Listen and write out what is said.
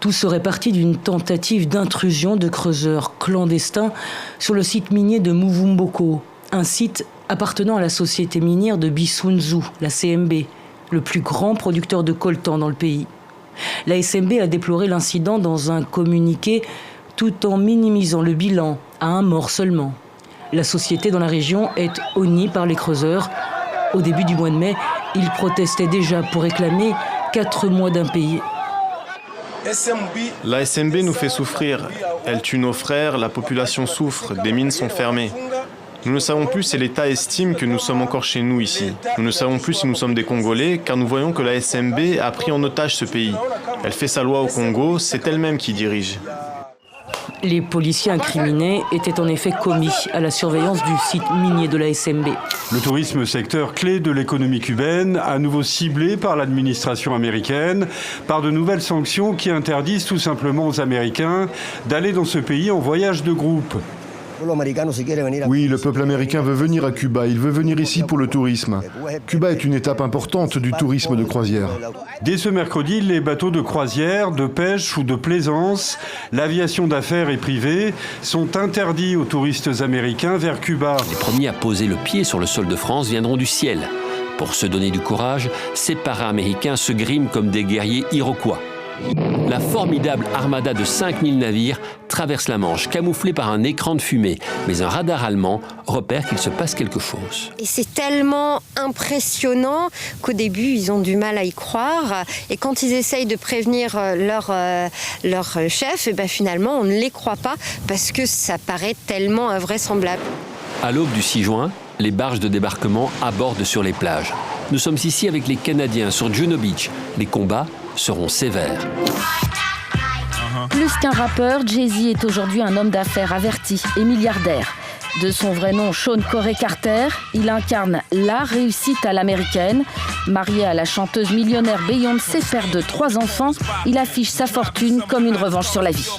Tout serait parti d'une tentative d'intrusion de creuseurs clandestins sur le site minier de Muvumboko, un site appartenant à la société minière de Bisunzu, la CMB, le plus grand producteur de coltan dans le pays. La SMB a déploré l'incident dans un communiqué tout en minimisant le bilan à un mort seulement. La société dans la région est honnie par les creuseurs. Au début du mois de mai, ils protestaient déjà pour réclamer 4 mois d'impayés. La SMB nous fait souffrir. Elle tue nos frères, la population souffre, des mines sont fermées. Nous ne savons plus si l'État estime que nous sommes encore chez nous ici. Nous ne savons plus si nous sommes des Congolais, car nous voyons que la SMB a pris en otage ce pays. Elle fait sa loi au Congo, c'est elle-même qui dirige. Les policiers incriminés étaient en effet commis à la surveillance du site minier de la SMB. Le tourisme, secteur clé de l'économie cubaine, à nouveau ciblé par l'administration américaine, par de nouvelles sanctions qui interdisent tout simplement aux Américains d'aller dans ce pays en voyage de groupe. Oui, le peuple américain veut venir à Cuba, il veut venir ici pour le tourisme. Cuba est une étape importante du tourisme de croisière. Dès ce mercredi, les bateaux de croisière, de pêche ou de plaisance, l'aviation d'affaires et privée sont interdits aux touristes américains vers Cuba. Les premiers à poser le pied sur le sol de France viendront du ciel. Pour se donner du courage, ces para-américains se griment comme des guerriers iroquois. La formidable armada de 5000 navires traverse la Manche, camouflée par un écran de fumée. Mais un radar allemand repère qu'il se passe quelque chose. Et c'est tellement impressionnant qu'au début, ils ont du mal à y croire. Et quand ils essayent de prévenir leur chef, et ben finalement, on ne les croit pas parce que ça paraît tellement invraisemblable. À l'aube du 6 juin, les barges de débarquement abordent sur les plages. Nous sommes ici avec les Canadiens sur Juno Beach. Les combats seront sévères. Plus qu'un rappeur, Jay-Z est aujourd'hui un homme d'affaires averti et milliardaire. De son vrai nom, Sean Corey Carter, il incarne la réussite à l'américaine. Marié à la chanteuse millionnaire Beyoncé, père de 3 enfants, il affiche sa fortune comme une revanche sur la vie.